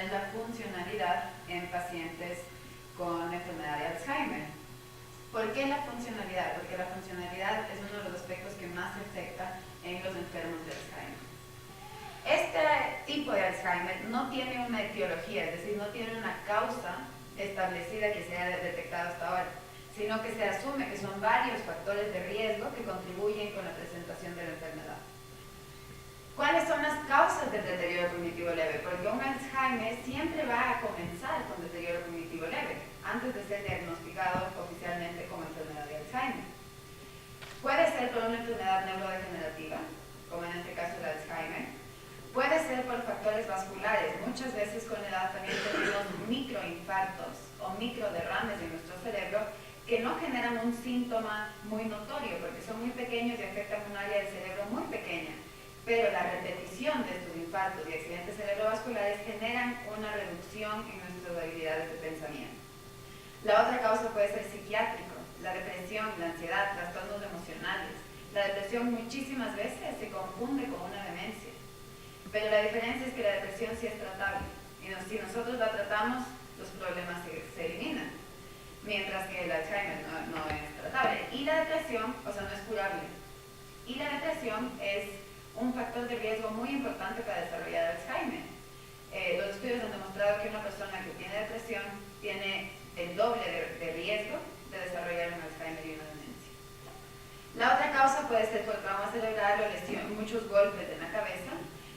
es la funcionalidad en pacientes con enfermedad de Alzheimer. ¿Por qué la funcionalidad? Porque la funcionalidad es uno de los aspectos que más afecta en los enfermos de Alzheimer. Este tipo de Alzheimer no tiene una etiología, es decir, no tiene una causa establecida que se haya detectado hasta ahora, sino que se asume que son varios factores de riesgo que contribuyen con la presentación de la enfermedad. ¿Cuáles son las causas del deterioro cognitivo leve? Porque un Alzheimer siempre va a comenzar con deterioro cognitivo leve, antes de ser diagnosticado oficialmente como enfermedad de Alzheimer. Puede ser por una enfermedad neurodegenerativa, como en este caso el Alzheimer. Puede ser por factores vasculares. Muchas veces con la edad también tenemos microinfartos o microderrames en nuestro cerebro que no generan un síntoma muy notorio porque son muy pequeños y afectan un área del cerebro muy pequeña. Pero la repetición de estos infartos y accidentes cerebrovasculares generan una reducción en nuestras habilidades de pensamiento. La otra causa puede ser psiquiátrico, la depresión, la ansiedad, trastornos emocionales. La depresión muchísimas veces se confunde con una demencia, pero la diferencia es que la depresión sí es tratable y si nosotros la tratamos, los problemas se eliminan, mientras que el Alzheimer no es tratable. Y la depresión, o sea, no es curable. Y la depresión es un factor de riesgo muy importante para desarrollar Alzheimer. Los estudios han demostrado que una persona que tiene depresión tiene el doble de riesgo de desarrollar un Alzheimer y una demencia. La otra causa puede ser por trauma cerebral o lesión, muchos golpes en la cabeza,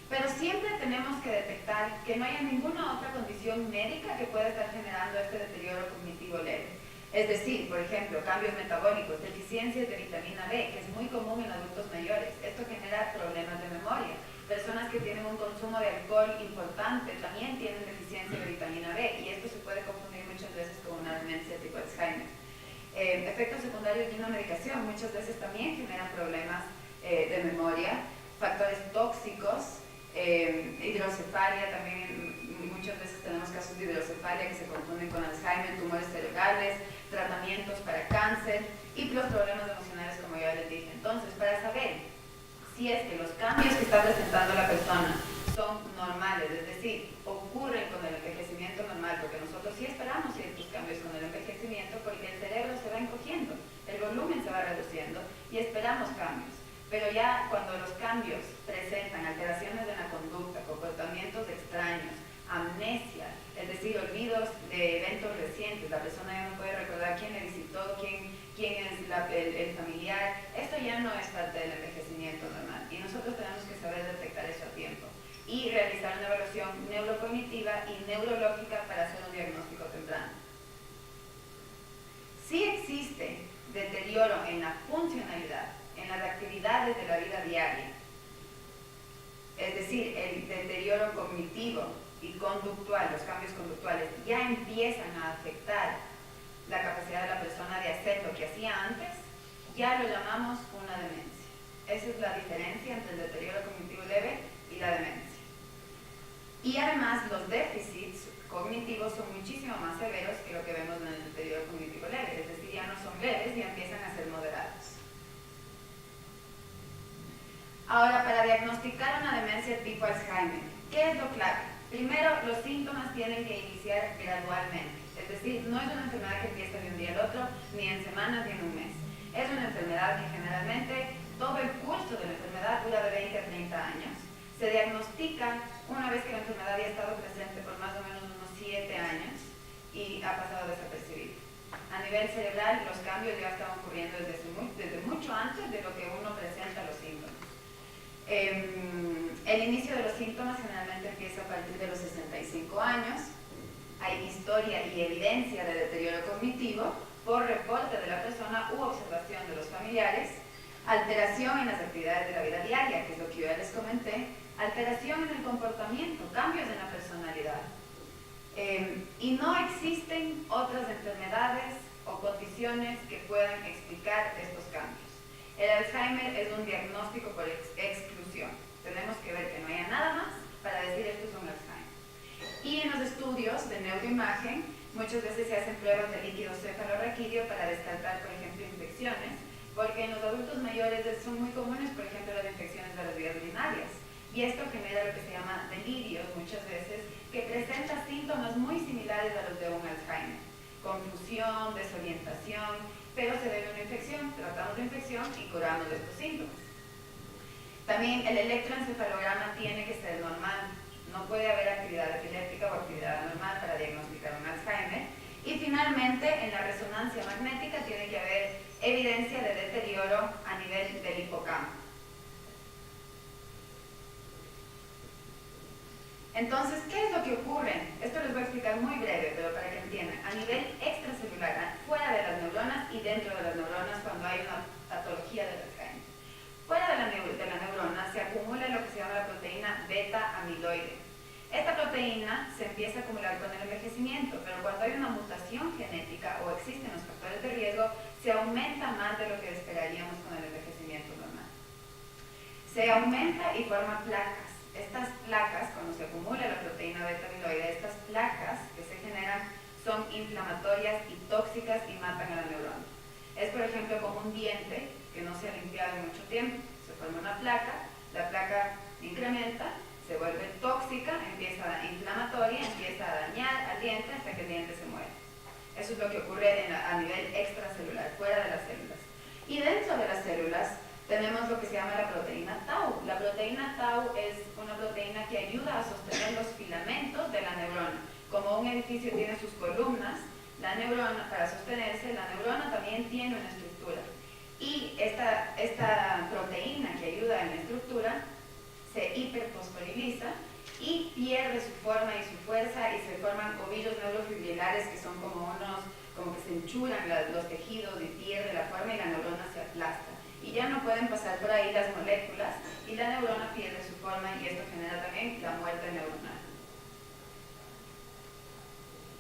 pero siempre tenemos que detectar que no haya ninguna otra condición médica que pueda estar generando este deterioro cognitivo leve. Es decir, por ejemplo, cambios metabólicos, deficiencias de vitamina B, que es muy común en adultos mayores. Esto genera problemas de memoria. Personas que tienen un consumo de alcohol importante también tienen deficiencia de vitamina B y esto se puede confundir muchas veces con una demencia tipo Alzheimer. Efectos secundarios de una medicación muchas veces también generan problemas de memoria. Factores tóxicos, hidrocefalia, también muchas veces tenemos casos de hidrocefalia que se confunden con Alzheimer, tumores cerebrales, tratamientos para cáncer y los problemas emocionales, como ya les dije. Entonces, para saber si es que los cambios que está presentando la persona son normales, es decir, ocurren con el envejecimiento normal, porque nosotros sí esperamos ciertos cambios con el envejecimiento, porque el cerebro se va encogiendo, el volumen se va reduciendo y esperamos cambios. Pero ya cuando los cambios presentan alteraciones en la conducta, comportamientos extraños, amnesia, es decir, olvidos de eventos recientes, la persona ya no puede recordar quién le visitó, quién es el familiar, esto ya no es parte del envejecimiento normal y nosotros tenemos que saber detectar eso a tiempo y realizar una evaluación neurocognitiva y neurológica para hacer un diagnóstico temprano. Si existe deterioro en la funcionalidad, en las actividades de la vida diaria, es decir, el deterioro cognitivo y conductual, los cambios conductuales ya empiezan a afectar la capacidad de la persona de hacer lo que hacía antes, ya lo llamamos una demencia. Esa es la diferencia entre el deterioro cognitivo leve y la demencia. Y además los déficits cognitivos son muchísimo más severos que lo que vemos en el deterioro cognitivo leve, es decir, ya no son leves y empiezan a ser moderados. Ahora, para diagnosticar una demencia tipo Alzheimer, ¿qué es lo clave? Primero, los síntomas tienen que iniciar gradualmente, es decir, no es una enfermedad que empieza de un día al otro, ni en semanas, ni en un mes. Es una enfermedad que generalmente todo el curso de la enfermedad dura de 20 a 30 años. Se diagnostica una vez que la enfermedad ya ha estado presente por más o menos unos 7 años y ha pasado desapercibido. A nivel cerebral, los cambios ya están ocurriendo desde mucho antes de lo que uno presenta los síntomas. El inicio de los síntomas generalmente empieza a partir de los 65 años. Hay historia y evidencia de deterioro cognitivo por reporte de la persona u observación de los familiares, alteración en las actividades de la vida diaria, que es lo que yo ya les comenté, alteración en el comportamiento, cambios en la personalidad. Y no existen otras enfermedades o condiciones que puedan explicar estos cambios. El Alzheimer es un diagnóstico por exclusión. Tenemos que ver que no haya nada más para decir esto es un Alzheimer. Y en los estudios de neuroimagen, muchas veces se hacen pruebas de líquido cefalorraquídeo para descartar, por ejemplo, infecciones, porque en los adultos mayores son muy comunes, por ejemplo, las infecciones de las vías urinarias. Y esto genera lo que se llama delirios, muchas veces, que que presenta síntomas muy similares a los de un Alzheimer. Confusión, desorientación, pero se debe a una infección. Tratamos la infección y curamos estos síntomas. También el electroencefalograma tiene que ser normal. No puede haber actividad epiléptica o actividad anormal para diagnosticar un Alzheimer. Y finalmente, en la resonancia magnética tiene que haber evidencia de deterioro a nivel del hipocampo. Entonces, ¿qué es lo que ocurre? Esto les voy a explicar muy breve, pero para que entiendan. A nivel extracelular, fuera de las neuronas y dentro de las neuronas cuando hay una patología del Alzheimer. Fuera de la neurona se acumula lo que se llama la proteína beta-amiloide. Esta proteína se empieza a acumular con el envejecimiento, pero cuando hay una mutación genética o existen los factores de riesgo, se aumenta más de lo que esperaríamos con el envejecimiento normal. Se aumenta y forma placas. Estas placas, cuando se acumula la proteína beta-amiloide, estas placas que se generan son inflamatorias y tóxicas y matan a la neurona. Es, por ejemplo, como un diente que no se ha limpiado en mucho tiempo. Se forma una placa, la placa incrementa, se vuelve tóxica, empieza inflamatoria, empieza a dañar al diente hasta que el diente se muere. Eso es lo que ocurre a nivel extracelular, fuera de las células. Y dentro de las células tenemos lo que se llama la proteína tau. La proteína tau es una proteína que ayuda a sostener los filamentos de la neurona. Como un edificio tiene sus columnas, la neurona, para sostenerse, la neurona también tiene una estructura. Y esta proteína que ayuda en la estructura se hiperfosforiliza y pierde su forma y su fuerza y se forman ovillos neurofibrilares que son como que se enchuran los tejidos y pierde la forma y la neurona se aplasta. Y ya no pueden pasar por ahí las moléculas y la neurona pierde su forma y esto genera también la muerte neuronal.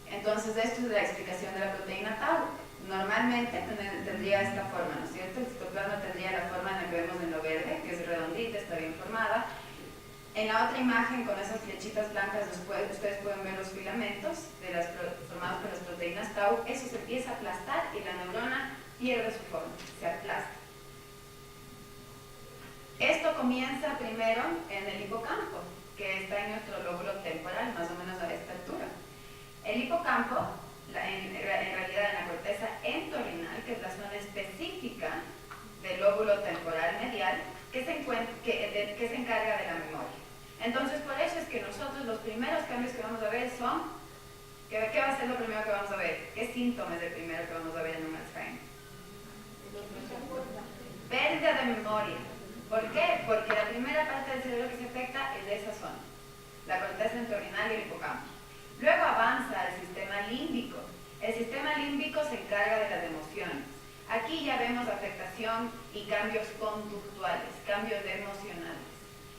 Entonces esto es la explicación de la proteína tau. Normalmente tendría esta forma, ¿no es cierto? El citoplasma tendría la forma en la que vemos en lo verde, que es redondita, está bien formada. En la otra imagen, con esas flechitas blancas, ustedes pueden ver los filamentos formados por las proteínas tau. Eso se empieza a aplastar y la neurona pierde su forma, se aplasta. Esto comienza primero en el hipocampo, que está en nuestro lóbulo temporal, más o menos a esta altura. El hipocampo, en realidad en la corteza entorrinal, que es la zona específica del lóbulo temporal medial, que se encarga de la memoria. Entonces, por eso es que nosotros los primeros cambios que vamos a ver son, ¿qué va a ser lo primero que vamos a ver? ¿Qué síntomas es el primero que vamos a ver en un Alzheimer? Pérdida de memoria. ¿Por qué? Porque la primera parte del cerebro que se afecta es de esa zona, la corteza entorrinal y el hipocampo. Luego avanza al sistema límbico. El sistema límbico se encarga de las emociones. Aquí ya vemos afectación y cambios conductuales, cambios emocionales.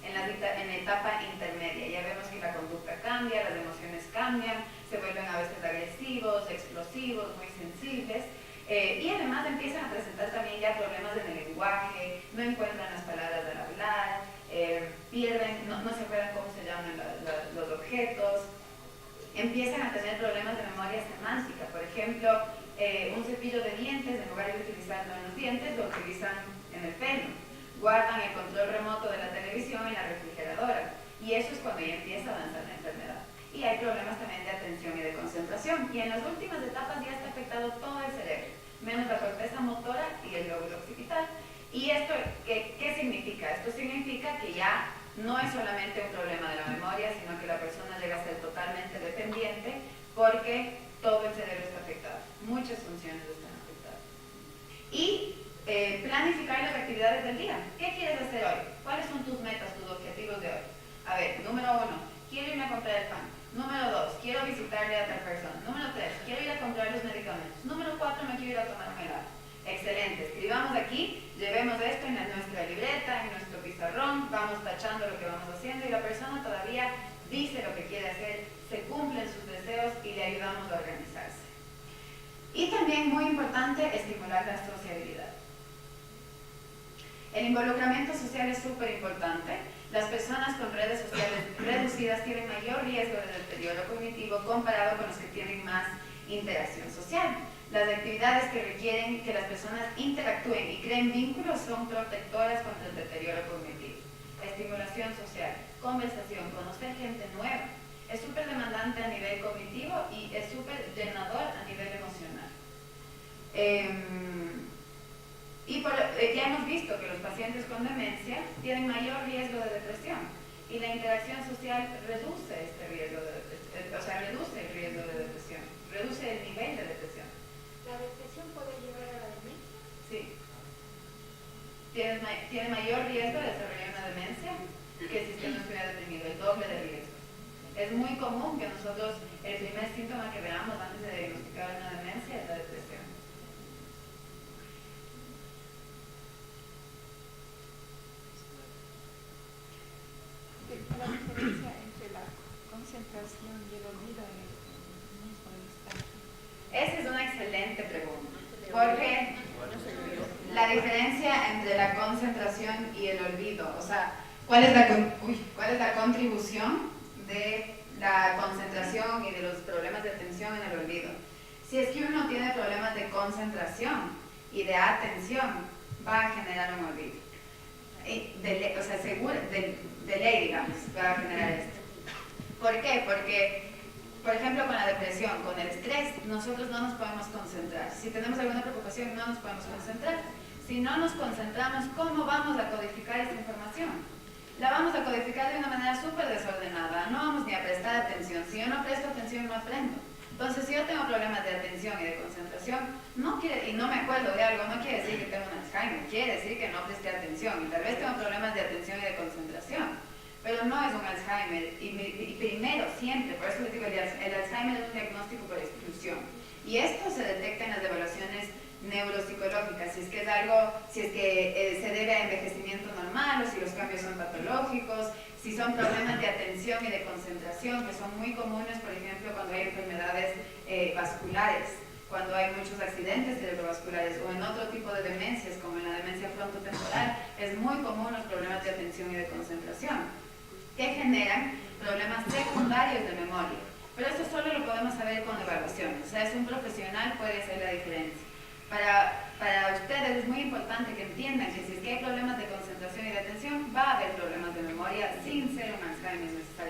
En la etapa intermedia ya vemos que la conducta cambia, las emociones cambian, se vuelven a veces agresivos, explosivos, muy sensibles. Y además empiezan a presentar también ya problemas en el lenguaje, no encuentran las palabras al hablar, no se acuerdan cómo se llaman los objetos, empiezan a tener problemas de memoria semántica. Por ejemplo, un cepillo de dientes, en lugar de utilizarlo en los dientes, lo utilizan en el pelo. Guardan el control remoto de la televisión en la refrigeradora. Y eso es cuando ya empieza a avanzar la enfermedad. Y hay problemas también de atención y de concentración. Y en las últimas etapas ya está afectado todo el cerebro, menos la corteza motora y el lóbulo occipital. ¿Y esto qué significa? Esto significa que ya no es solamente un problema de la memoria, sino que la persona llega a ser totalmente dependiente porque todo el cerebro está afectado. Muchas funciones están afectadas. Y planificar las actividades del día. ¿Qué quieres hacer hoy? ¿Cuáles son tus metas, tus objetivos de hoy? A ver, número 1, quiero irme a comprar el pan. Número 2, quiero visitarle a tal persona. Número 3, quiero ir a comprar los medicamentos. Número 4, me quiero ir a tomar un helado. Excelente, escribamos aquí, llevemos esto en nuestra libreta, en nuestro pizarrón, vamos tachando lo que vamos haciendo y la persona todavía dice lo que quiere hacer, se cumplen sus deseos y le ayudamos a organizarse. Y también muy importante, estimular la sociabilidad. El involucramiento social es súper importante. Las personas con redes sociales reducidas tienen mayor riesgo de deterioro cognitivo comparado con los que tienen más interacción social. Las actividades que requieren que las personas interactúen y creen vínculos son protectoras contra el deterioro cognitivo. Estimulación social, conversación, conocer gente nueva. Es súper demandante estimulante a nivel cognitivo y es súper llenador a nivel emocional. Ya hemos visto que los pacientes con demencia tienen mayor riesgo de depresión y la interacción social reduce este riesgo de depresión, o sea, reduce el riesgo de depresión, reduce el nivel de depresión. ¿La depresión puede llevar a la demencia? Sí. Tiene mayor riesgo de desarrollar una demencia que si usted no estuviera deprimido, el doble de riesgo. Es muy común que nosotros, el primer síntoma que veamos antes de diagnosticar una demencia es la depresión. La diferencia entre la concentración y el olvido en el mismo instante. Esa es una excelente pregunta, porque la diferencia entre la concentración y el olvido, o sea, ¿cuál es la contribución de la concentración y de los problemas de atención en el olvido? Si es que uno tiene problemas de concentración y de atención, va a generar un olvido. O sea, de ley, digamos, va a generar esto. ¿Por qué? Porque, por ejemplo, con la depresión, con el estrés, nosotros no nos podemos concentrar. Si tenemos alguna preocupación, no nos podemos concentrar. Si no nos concentramos, ¿cómo vamos a codificar esta información? La vamos a codificar de una manera súper desordenada. No vamos ni a prestar atención. Si yo no presto atención, no aprendo. Entonces, si yo tengo problemas de atención y de concentración, y no me acuerdo de algo, no quiere decir que tengo un Alzheimer, quiere decir que no presté atención. Y tal vez tengo problemas de atención y de concentración, pero no es un Alzheimer. Y primero, siempre, por eso les digo, el Alzheimer es un diagnóstico por exclusión. Y esto se detecta en las evaluaciones neuropsicológicas, si es que se debe a envejecimiento normal o si los cambios son patológicos, si son problemas de atención y de concentración, que son muy comunes, por ejemplo, cuando hay enfermedades vasculares, cuando hay muchos accidentes cerebrovasculares o en otro tipo de demencias, como en la demencia frontotemporal, es muy común los problemas de atención y de concentración, que generan problemas secundarios de memoria. Pero esto solo lo podemos saber con evaluaciones, o sea, es un profesional puede hacer la diferencia. Para ustedes es muy importante que entiendan que si es que hay problemas de concentración y de atención, va a haber problemas de memoria sin ser un Alzheimer necesariamente.